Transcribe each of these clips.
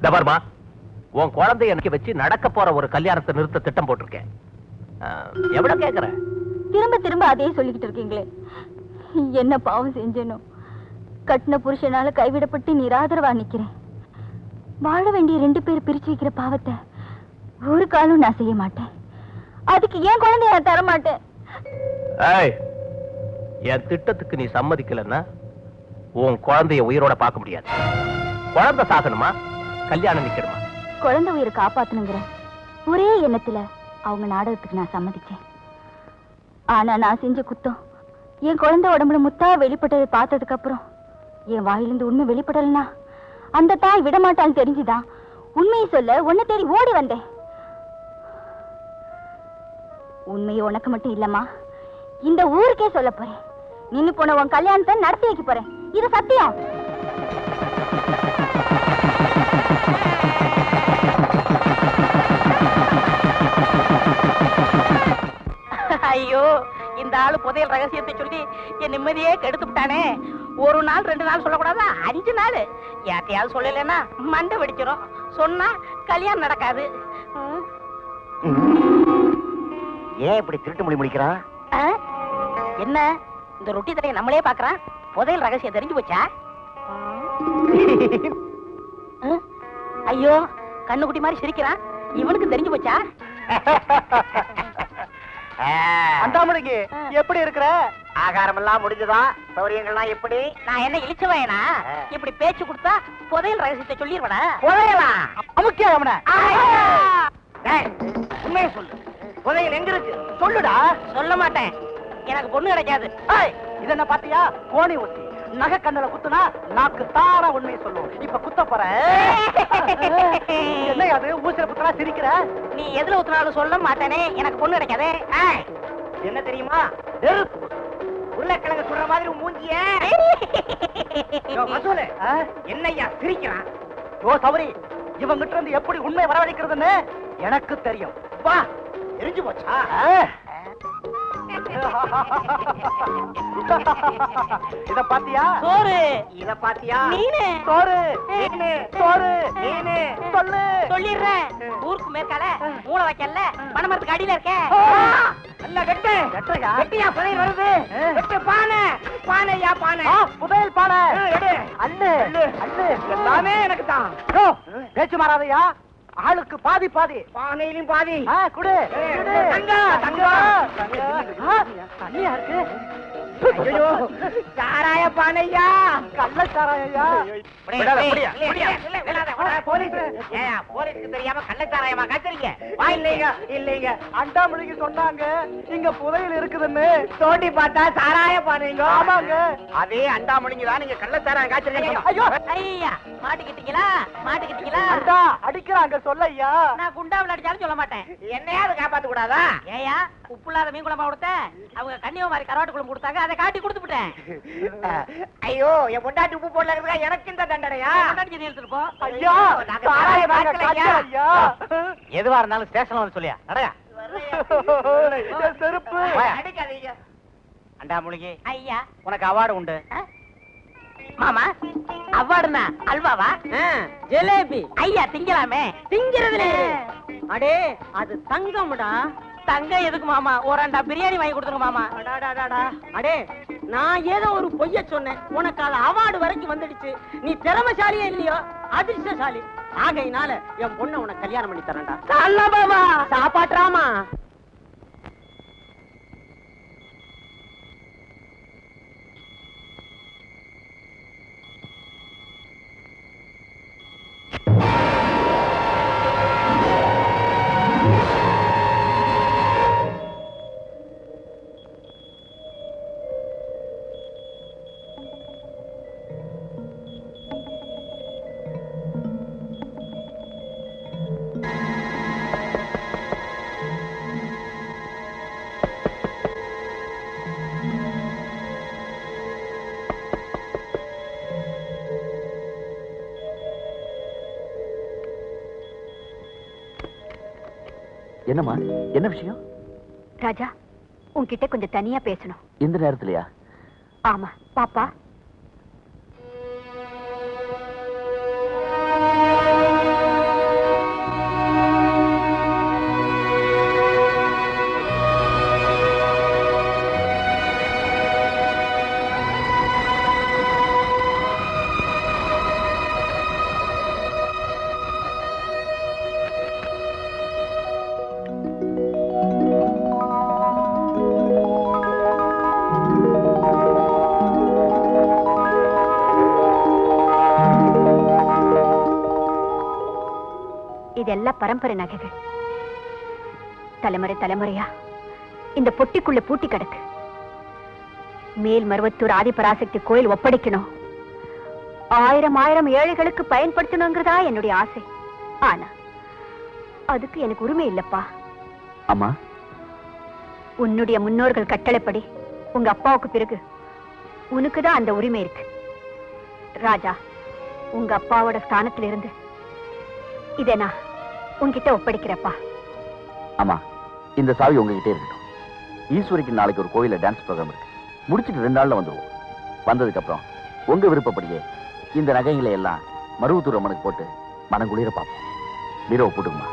தபர்மா, உன் குழந்தைய எனக்கு வச்சு நடக்க போற ஒரு கல்யாணத்தை நிறுத்த திட்டம் போட்டிருக்கேன். எவ்வளவு கேக்குற? திரும்ப திரும்ப அதே சொல்லிக்கிட்டு இருக்கீங்களே. என்ன பாவம் செஞ்சேனோ? கட்டின புருஷனால கைவிடப்பட்டு நிராதரவா நிக்கிறேன். வாழ வேண்டிய 2 பேர் பிரிச்சு வைக்கிற பாவத்தை ஒரு காலம் நான் செய்ய மாட்டேன். அதுக்கு ஏன் குழந்தைய நான் தர மாட்டேன். என் திட்டத்துக்கு நீ சம்மதிக்கலன்னா உன் குழந்தைய உயிரோட பார்க்க முடியாது. குழந்தை சாகணுமா, கல்யாணம் நிக்கணுமா? குழந்தை உயிரை காப்பாத்தணுங்கிற ஒரே எண்ணத்துல அவங்க நாடகத்துக்கு நான் சம்மதிச்சேன். ஆனா நான் செஞ்ச குத்தம் என் குழந்தை உடம்புல முத்தா வெளிப்பட்டதை பார்த்ததுக்கு அப்புறம் என் வாயிலிருந்து உண்மை வெளிப்படலனா அந்த தாய் விடமாட்டான்னு தெரிஞ்சுதான் உண்மையை சொல்ல உன்னை தேடி ஓடி வந்தேன். உண்மையை உனக்கு மட்டும் இல்லம்மா, இந்த ஊருக்கே சொல்ல போறேன். நின்னு போன உன் கல்யாணத்தை நடத்தி வைக்க போறேன். இது சத்தியம். ஐயோ, இந்த ஆளு புதையல் ரகசியத்தை சொல்லி என் நிம்மதியே கெடுத்து விட்டானே. 1 நாள் 2 நாள் சொல்லக்கூடாதா, 5 நாள். யார்ட்டையாவது சொல்லலைன்னா மண்டை வெடிச்சிடும். சொன்னா கல்யாணம் நடக்காது. ஏன் இப்படி திருட்டு மொழி முடிக்கிறான்? என்ன இந்த ரொட்டி தடையை நம்மளே பாக்குறான்? புதையல் ரகசியம் தெரிஞ்சு போச்சா? ஐயோ, கண்ணுக்குட்டி மாதிரி சிரிக்கிறான். இவனுக்கு தெரிஞ்சு போச்சா? அந்தாமணிக்கு எப்படி இருக்கிற? ஆகாரம் எல்லாம் முடிஞ்சதா? சௌரியங்கள்லாம் எப்படி? நான் என்ன இழிச்சவனா? இப்படி பேச்சு கொடுத்தா புதையல் ரகசியத்தை சொல்லிடுவனா? புதையலா? அமுக்கியா அவன? உண்மையை சொல்லு. புதையல் எங்க இருக்கு சொல்லுடா. சொல்ல மாட்டேன். எனக்கு பொண்ணு கிடைக்காது. இது என்ன பாத்தியா? கோணி ஒட்டி நகை கண்ணல குத்துனா நாக்கு தாரா உண்மையை சொல்லும். இப்ப குத்த போற என்ன அது? ஊசில குத்தனா சிரிக்கிற? நீ எதுல ஊத்துனாலும் சொல்ல மாட்டேனே. எனக்கு பொண்ணு கிடைக்காதே. என்ன தெரியுமா? நெருப்பு உருளைக்கிழங்கு சுடுற மாதிரி மூஞ்சிய. என்னையா சிரிக்கிறான்? ஓ சௌரி, இவங்கிட்ட இருந்து எப்படி உண்மை வரவழைக்கிறதுன்னு எனக்கு தெரியும். வா, தெரிஞ்சு போச்சா? இத பாத்தியா? சோறு. இத பாத்தியா? மீனு. சோறு. மீனு. சோறு. மீனு. சொல்லு. சொல்லிடுறேன். ஊருக்கு மேற்கால மூளை வைக்கல, பணமரத்துக்கு அடியில இருக்க. அல்ல வெட்டு. வெட்டையா? வெட்டியா புதையல் வருது. வெட்டு பானை. பானையா பானை. புதையல் பானை. எடு. அல்லு. அல்லு. எல்லாமே எனக்கு தான். பேச்சு மாறாதையா? ஆளுக்கு பாதி பாதி. பானையிலும் பாதி. குடு. தண்ணியா இருக்கு. சாராய பானையா? கள்ள சாராயா? போலீஸ்க்கு தெரியாம கள்ளச்சாராயமா காய்ச்சறீங்க? இல்லைங்க, அண்டாமணிக்கு சொன்னாங்க இங்க புதையல் இருக்குதுன்னு. தோண்டி பார்த்தா சாராய பானைங்க. ஆமாங்க, அதே அண்டாமணிக்கு தான் நீங்க கள்ளச்சாராயம் காய்ச்சறீங்க. ஐயோ ஐயா, மாட்டிக்கிட்டீங்களா? மாட்டிக்கிட்டீங்களா? அண்டா அடிக்கிறாங்க சொல்ல ஐயா. நான் குண்டாவில் அடிச்சாலும் சொல்ல மாட்டேன். என்னையாவது காப்பாத்த கூடாதா? ஏயா, உப்பு இல்லாத மீன் குழம்பா கொடுத்த? அவங்க கன்னியாகுமரி கருவாட்டு குழம்பு கொடுத்தாங்க, அதை காட்டி கொடுத்து விட்டேன். ஐயோ, என் பொண்டாட்டி உப்பு போடல இருக்கா? எனக்கு இந்த தண்டனையா? ஐயா, எதுவா இருந்தாலும் ஸ்டேஷன்ல வந்து சொல்லியா நடையா. செருப்பு அடிக்காதீங்க. அண்டாமுழுகி ஐயா, உனக்கு அவார்டு உண்டு. மாமா, அவார்டுனா அல்வாவா? ஜிலேபி. ஐயா திங்கலாமே. திங்கிறதுல அடே, அது தங்கம்டா. தங்கம் எதுக்கு மாமா? ஒரு 2 பிரியாணி வாங்கி கொடுத்துருங்க மாமா. அடே, நான் ஏதோ ஒரு பொய்ய சொன்னேன், உனக்கு அது அவார்டு வரைக்கும் வந்துடுச்சு. நீ திறமைசாலியே இல்லையோ அதிர்ஷ்டசாலி. ஆகையினால என் பொண்ணை உனக்கு கல்யாணம் பண்ணி தரேன்டா. சாப்பாட்டுறாமா? என்னம்மா, என்ன விஷயம்? ராஜா, உன்கிட்ட கொஞ்சம் தனியா பேசணும். இந்த நேரத்துலயா? ஆமா பாப்பா. இதெல்லாம் பரம்பரை நகைகள். தலைமுறை தலைமுறையா இந்த பொட்டிக்குள்ள பூட்டி கிடக்கு. மேல் மருவத்தூர் ஆதிபராசக்தி கோயில் ஒப்படைக்கணும், 1000 ஏழைகளுக்கு பயன்படுத்தணுங்கிறதா என்னுடைய ஆசை. ஆனா அதுக்கு எனக்கு உரிமை இல்லப்பா. அம்மா, உன்னுடைய முன்னோர்கள் கட்டளைப்படி உங்க அப்பாவுக்கு பிறகு உனக்குதான் அந்த உரிமை இருக்கு. ராஜா, உங்க அப்பாவோட ஸ்தானத்துல இருந்து இதை நான் உன்கிட்ட ஒப்படைக்கிறப்பா. அம்மா, இந்த சாவி உங்ககிட்டே இருக்கட்டும். ஈஸ்வரிக்கு நாளைக்கு ஒரு கோயில டான்ஸ் ப்ரோக்ராம் இருக்கு. முடிச்சிட்டு 2 நாள்ல வந்துருவோம். வந்ததுக்கு அப்புறம் உங்க விருப்பப்படியே இந்த நகைகளை எல்லாம் மருவத்தூர் அம்மனுக்கு போட்டு மனங்குளிர பார்ப்போம். பீரோவை போட்டுக்குமா.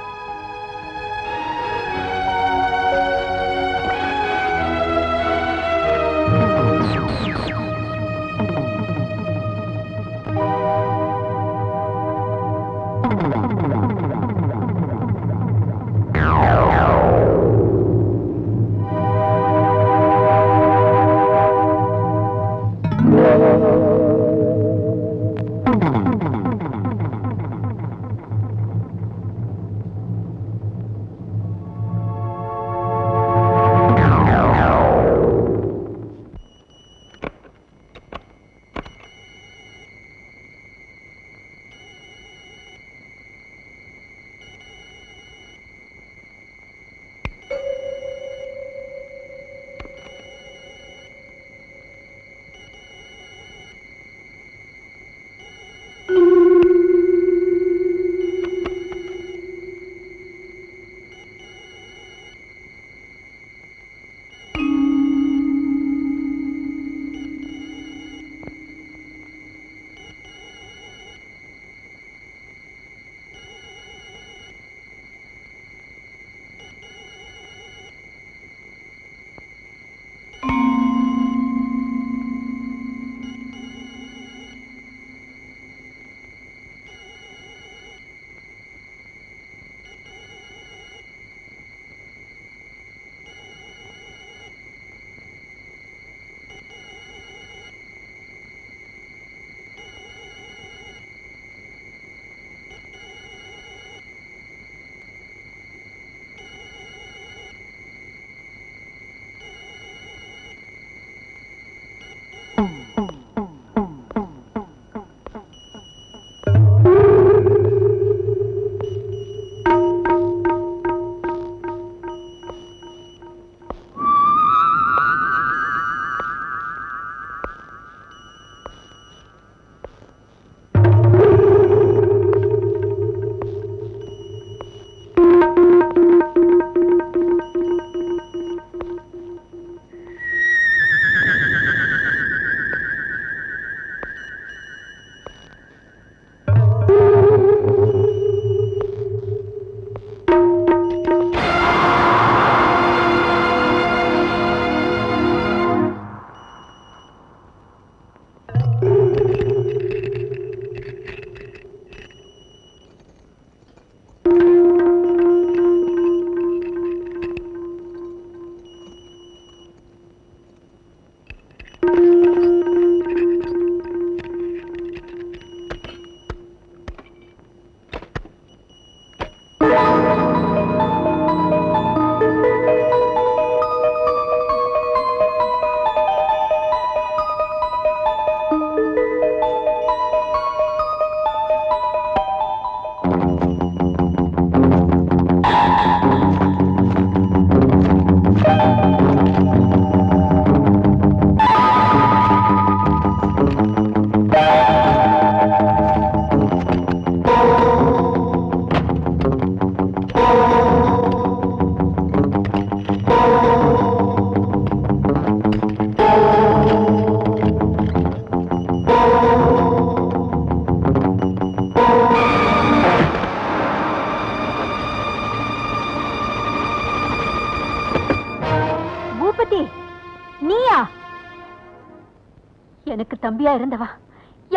எனக்கு தம்பியா இருந்தவா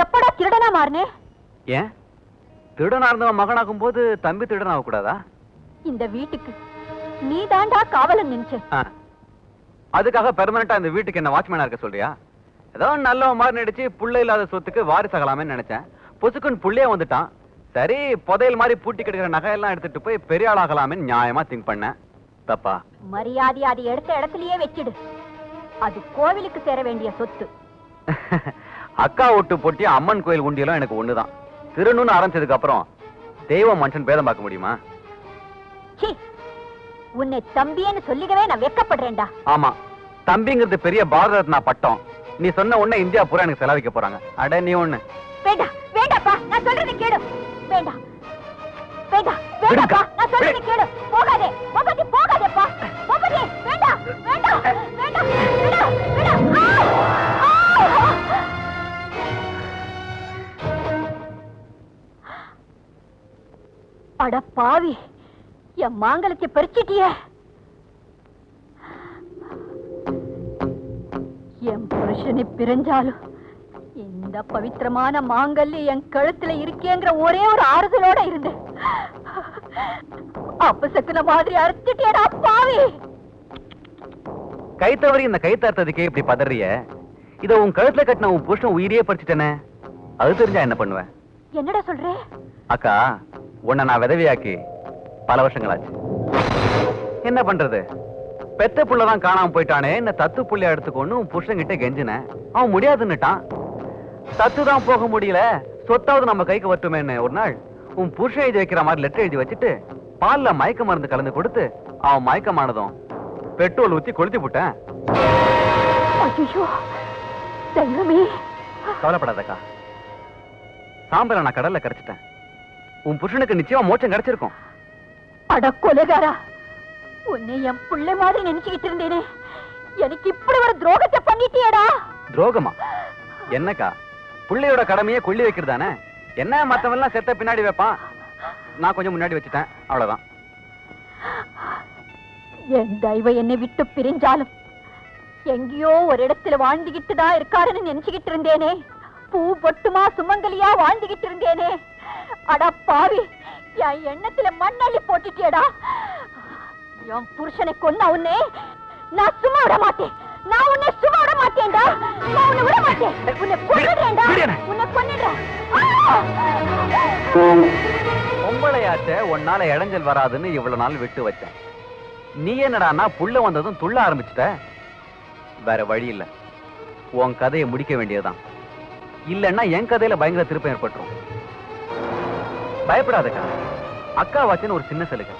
எப்படா திருடனா மாறினே? ஏன் திருடனா இருந்தவன் மகனாகும் போது தம்பி திருடன் ஆக கூடாதா? இந்த வீட்டுக்கு நீ தாண்டா காவலன் நினைச்ச. அதுக்காக பெர்மனண்டா இந்த வீட்டுக்கு என்ன வாட்ச்மேனா இருக்க சொல்றியா? ஏதோ நல்லவன் மாதிரி நடிச்சு புள்ள இல்லாத சொத்துக்கு வாரிசாகலாமே நினைச்சேன். பொசுக்குன்னு புள்ளையே வந்துட்டான். சரி புதையல் மாதிரி பூட்டி கிடக்கிற நகையெல்லாம் எடுத்துட்டு போய் பெரிய ஆளாகலாமே நியாயமா திங்க் பண்ணேன். தப்பா? மரியாதை அது எடுத்த இடத்துலயே வச்சிடு. அது கோவிலுக்கு சேர வேண்டிய சொத்து. அக்கா ஒட்டு போட்டி அம்மன் கோயில் உண்டியலும் எனக்கு ஒண்ணுதான். திருநூன்னு ஆரம்பிச்சதுக்கு அப்புறம் தெய்வம் மனுஷன் பேதம் பார்க்க முடியுமா? சீ, உன்னை தம்பின்னு சொல்லிடவே நான் வெட்கப்படுறேன்டா. ஆமா, தம்பிங்கிறது பெரிய பாரத ரத்னா பட்டம். நீ சொன்ன உடனே இந்தியா பூரா எனக்கு செலவிக்க போறாங்க. அட நீ ஒண்ணு. வேண்டாம் வேண்டாப்பா, நான் சொல்றதை கேளு. வேண்டாம் வேண்டாம் வேண்டாப்பா, நான் சொல்றதை கேளு. போகாதே பூபதி, போகாதேப்பா பூபதி. வேண்டாம் வேண்டாம் வேண்டாம் வேண்டாம் வேண்டாம். அட பாவி, என் மாங்கலத்தை பறிச்சிட்டிய. என் புருஷனை பிரிஞ்சாலும் இந்த பவித்திரமான மாங்கல்யம் என் கழுத்துல இருக்கேங்கிற ஒரே ஒரு ஆறுதலோட இருந்து அப்பசக்குன மாதிரி அறுத்துட்டேடா பாவி. கை தவறி இந்த கை தர்த்ததுக்கே இப்படி பதறிய. இத உன் கழுத்துல கட்டின உன் புருஷன் உயிரியே பறிச்சுட்டேனே, அது தெரிஞ்சா என்ன பண்ணுவேன்? என்னடா சொல்றே? அக்கா, உன்னை நான் விதவியாக்கி பல வருஷங்களாச்சு. என்ன பண்றது, பெத்த புள்ளதான் காணாம போயிட்டானே, என்ன தத்து புள்ளைய எடுத்துக்கொண்டு உன் புருஷன் கிட்ட கெஞ்சினேன். அவன் முடியாதுன்னுட்டான். தத்து தான் போக முடியல, சொத்தாவது நம்ம கைக்கு வரட்டுமேன்னு ஒரு நாள் உன் புருஷன் எழுதி வைக்கிற மாதிரி லெட்டர் எழுதி வச்சுட்டு பால்ல மயக்க மருந்து கலந்து கொடுத்து அவன் மயக்கமானதும் பெட்ரோல் ஊத்தி கொளுத்தி விட்டேன். ஐயோ தெய்வமே. கவலைப்படாதக்கா, சாம்பலை நான் கடல்ல கரைச்சிட்டேன். உன் புருஷனுக்கு நிச்சயமா மோட்சம் கிடைச்சிருக்கும். அட கொலைகாரா, உன்னை என் பிள்ளை மாதிரி நினைச்சுக்கிட்டு இருந்தேனே, எனக்கு இப்படி ஒரு துரோகத்தை பண்ணிட்டியடா. துரோகமா? என்னக்கா, புள்ளையோட கடமையை கொள்ளி வைக்கிறதானே? என்ன மத்தவெல்லாம் செத்த பின்னாடி வைப்பான், நான் கொஞ்சம் முன்னாடி வச்சுட்டேன், அவ்வளவுதான். என் தெய்வம் என்னை விட்டு பிரிஞ்சாலும் எங்கேயோ ஒரு இடத்துல வாழ்ந்துகிட்டு தான் இருக்காருன்னு நினைச்சுக்கிட்டு இருந்தேனே. பூ பொட்டுமா சுமங்கலியா வாழ்ந்துகிட்டு இருந்தேனே. அடா பாவி, என் எண்ணத்துல மண்ணள்ளி போட்டுட்டியடா. என் புருஷனை கொன்ன உன்னை நான் சும்மா விட மாட்டேன். நான் உன்னை சும்மா விட மாட்டேன்டா. நான் உன்னை விட மாட்டேன். உன்னை கொன்னுடுறேன்டா. உன்னை கொன்னுடுறேன். பொம்பளையாச்ச உன்னால இடைஞ்சல் வராதுன்னு இவ்வளவு நாள் விட்டு வச்சேன். நீ என்னடான்னா புள்ள வந்ததும் துள்ள ஆரம்பிச்சுட்ட. வேற வழி இல்ல, உன் கதையை முடிக்க வேண்டியதுதான். இல்லன்னா என் கதையில பயங்கர திருப்பம் ஏற்பட்டுரும். பயப்படாதக்கா, அக்கா வாச்சின்னு ஒரு சின்ன சலுகை.